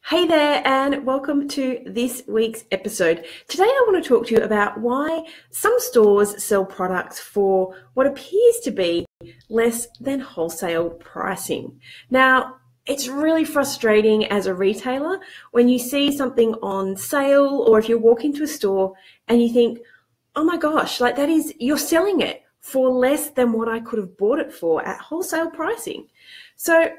Hey there, and welcome to this week's episode. Today I want to talk to you about why some stores sell products for what appears to be less than wholesale pricing. Now, it's really frustrating as a retailer when you see something on sale, or if you walk into a store and you think, oh my gosh, you're selling it for less than what I could have bought it for at wholesale pricing. So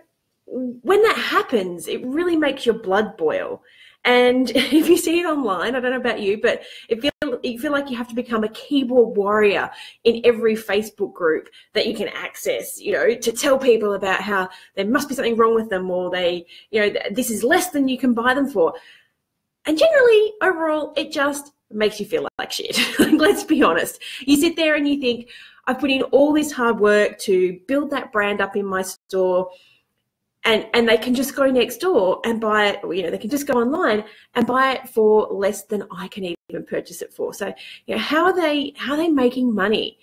when that happens, it really makes your blood boil. And if you see it online, I don't know about you, but you feel like you have to become a keyboard warrior in every Facebook group that you can access, to tell people about how there must be something wrong with them, or this is less than you can buy them for. And generally, overall, it just makes you feel like shit. Let's be honest. You sit there and you think, I've put in all this hard work to build that brand up in my store, and they can just go next door and buy it, they can just go online and buy it for less than I can even purchase it for. So, how are they making money?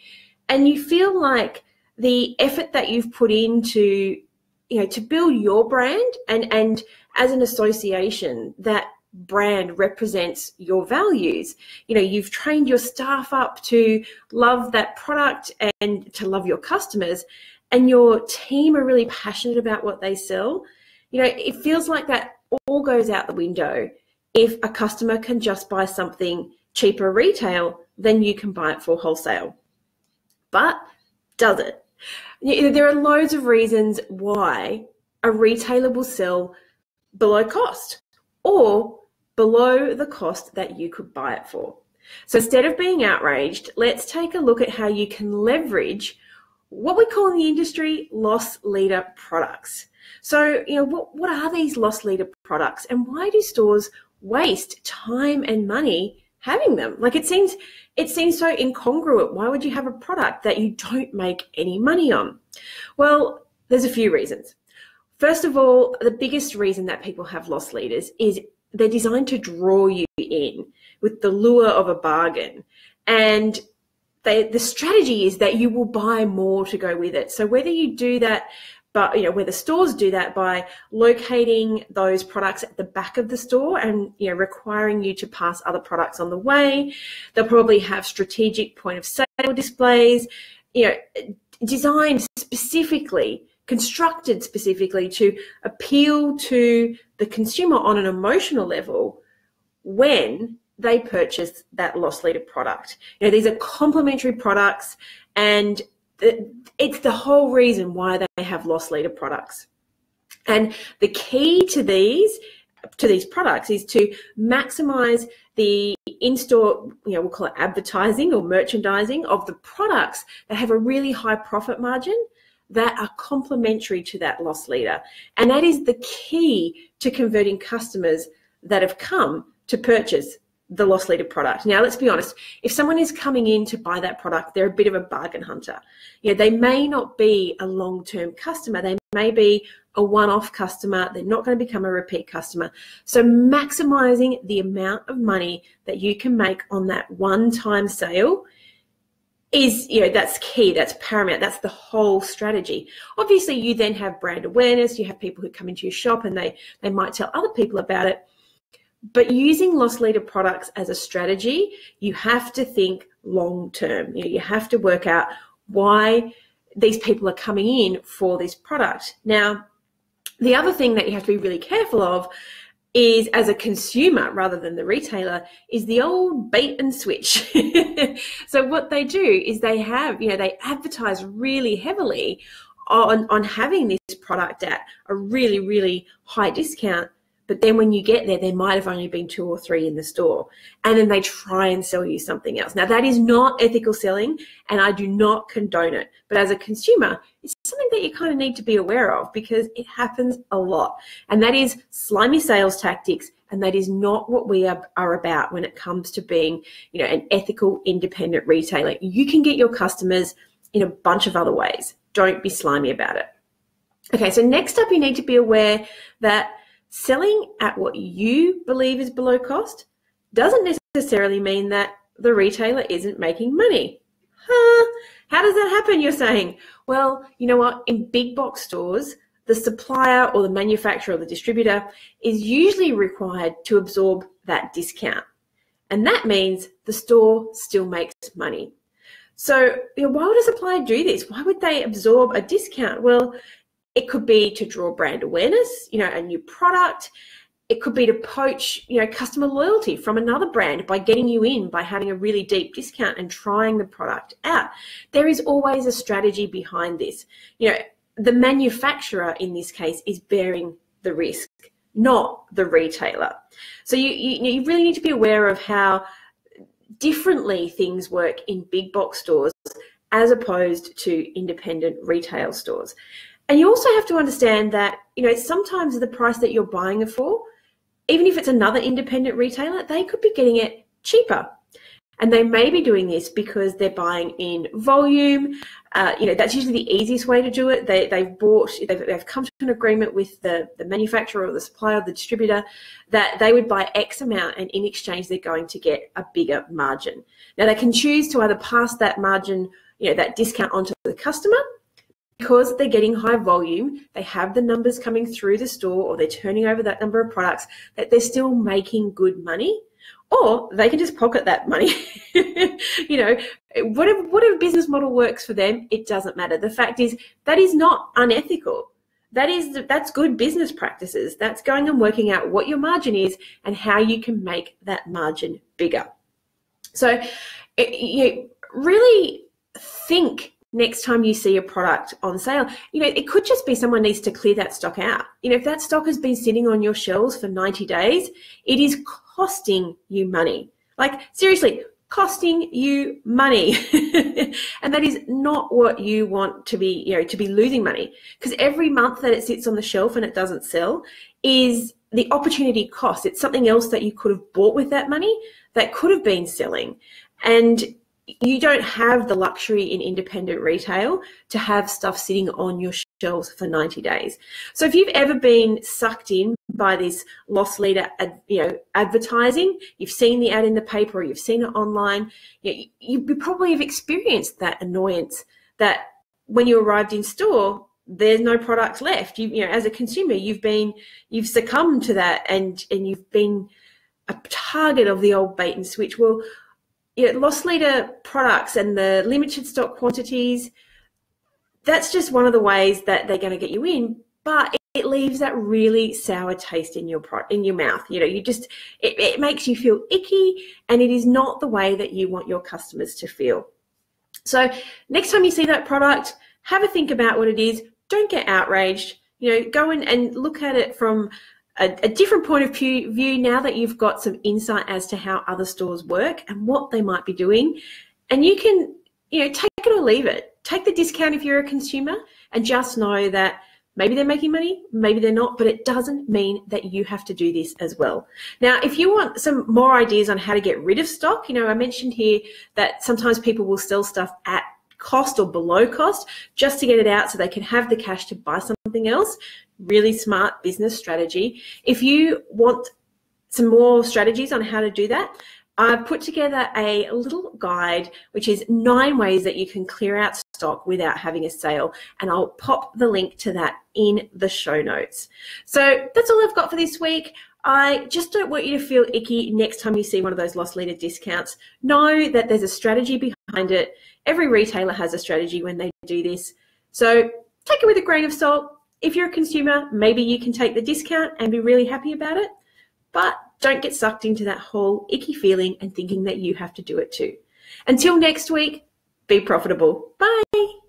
And you feel like the effort that you've put into, to build your brand, and as an association, that brand represents your values. You've trained your staff up to love that product and to love your customers, and your team are really passionate about what they sell. It feels like that all goes out the window if a customer can just buy something cheaper retail than you can buy it for wholesale. But does it? There are loads of reasons why a retailer will sell below cost or below the cost that you could buy it for. So instead of being outraged, let's take a look at how you can leverage what we call in the industry loss leader products. So, what are these loss leader products, and why do stores waste time and money having them? It seems so incongruent. Why would you have a product that you don't make any money on? Well, there's a few reasons. First of all, the biggest reason that people have loss leaders is they're designed to draw you in with the lure of a bargain, and the strategy is that you will buy more to go with it. So whether you do that, but whether stores do that by locating those products at the back of the store and requiring you to pass other products on the way, they'll probably have strategic point of sale displays, designed specifically, constructed specifically to appeal to the consumer on an emotional level when they purchase that loss leader product. These are complementary products, and it's the whole reason why they have loss leader products. And the key to these products is to maximize the in-store, we'll call it advertising or merchandising of the products that have a really high profit margin that are complementary to that loss leader. And that is the key to converting customers that have come to purchase the loss leader product. Now, let's be honest, if someone is coming in to buy that product, they're a bit of a bargain hunter. They may not be a long-term customer. They may be a one-off customer. They're not going to become a repeat customer. So maximizing the amount of money that you can make on that one-time sale is, that's key, that's paramount, that's the whole strategy. Obviously, you then have brand awareness. You have people who come into your shop and they might tell other people about it. But using loss leader products as a strategy, you have to think long term. You have to work out why these people are coming in for this product. Now, the other thing that you have to be really careful of is, as a consumer rather than the retailer, is the old bait and switch. So what they do is they advertise really heavily on having this product at a really, really high discount. But then when you get there, there might have only been 2 or 3 in the store. And then they try and sell you something else. Now, that is not ethical selling, and I do not condone it. But as a consumer, it's something that you kind of need to be aware of, because it happens a lot. And that is slimy sales tactics, and that is not what we are about when it comes to being, an ethical, independent retailer. You can get your customers in a bunch of other ways. Don't be slimy about it. Okay, so next up, you need to be aware that selling at what you believe is below cost doesn't necessarily mean that the retailer isn't making money. How does that happen, you're saying? Well, you know what? In big box stores, the supplier or the manufacturer or the distributor is usually required to absorb that discount. And that means the store still makes money. So, why would a supplier do this? Why would they absorb a discount? Well, it could be to draw brand awareness, a new product. It could be to poach, customer loyalty from another brand by getting you in, by having a really deep discount and trying the product out. There is always a strategy behind this. The manufacturer in this case is bearing the risk, not the retailer. So you really need to be aware of how differently things work in big box stores as opposed to independent retail stores. And you also have to understand that, sometimes the price that you're buying it for, even if it's another independent retailer, they could be getting it cheaper. And they may be doing this because they're buying in volume. That's usually the easiest way to do it. They've come to an agreement with the manufacturer or the supplier or the distributor that they would buy X amount, and in exchange they're going to get a bigger margin. Now they can choose to either pass that margin, that discount onto the customer, because they're getting high volume, they have the numbers coming through the store, or they're turning over that number of products, that they're still making good money. Or they can just pocket that money. Whatever business model works for them, it doesn't matter. The fact is that is not unethical. That's good business practices. That's going and working out what your margin is and how you can make that margin bigger. So really think next time you see a product on sale. It could just be someone needs to clear that stock out. If that stock has been sitting on your shelves for 90 days, it is costing you money. Like, seriously, costing you money. And that is not what you want to be, to be losing money. Because every month that it sits on the shelf and it doesn't sell is the opportunity cost. It's something else that you could have bought with that money that could have been selling. And you don't have the luxury in independent retail to have stuff sitting on your shelves for 90 days. So if you've ever been sucked in by this loss leader, advertising, you've seen the ad in the paper or you've seen it online, you probably have experienced that annoyance that when you arrived in store, there's no product left. As a consumer, you've succumbed to that and you've been a target of the old bait and switch. Well, loss leader products and the limited stock quantities, that's just one of the ways that they're going to get you in, but it leaves that really sour taste in your mouth. It makes you feel icky, and it is not the way that you want your customers to feel. So next time you see that product, have a think about what it is. Don't get outraged. Go in and look at it from a different point of view now that you've got some insight as to how other stores work and what they might be doing. And you can, take it or leave it. Take the discount if you're a consumer, and just know that maybe they're making money, maybe they're not, but it doesn't mean that you have to do this as well. Now, if you want some more ideas on how to get rid of stock, I mentioned here that sometimes people will sell stuff at cost or below cost just to get it out so they can have the cash to buy something else. Really smart business strategy. If you want some more strategies on how to do that, I've put together a little guide, which is 9 ways that you can clear out stock without having a sale. And I'll pop the link to that in the show notes. So that's all I've got for this week. I just don't want you to feel icky next time you see one of those loss leader discounts. Know that there's a strategy behind it. Every retailer has a strategy when they do this. So take it with a grain of salt. If you're a consumer, maybe you can take the discount and be really happy about it, but don't get sucked into that whole icky feeling and thinking that you have to do it too. Until next week, be profitable. Bye.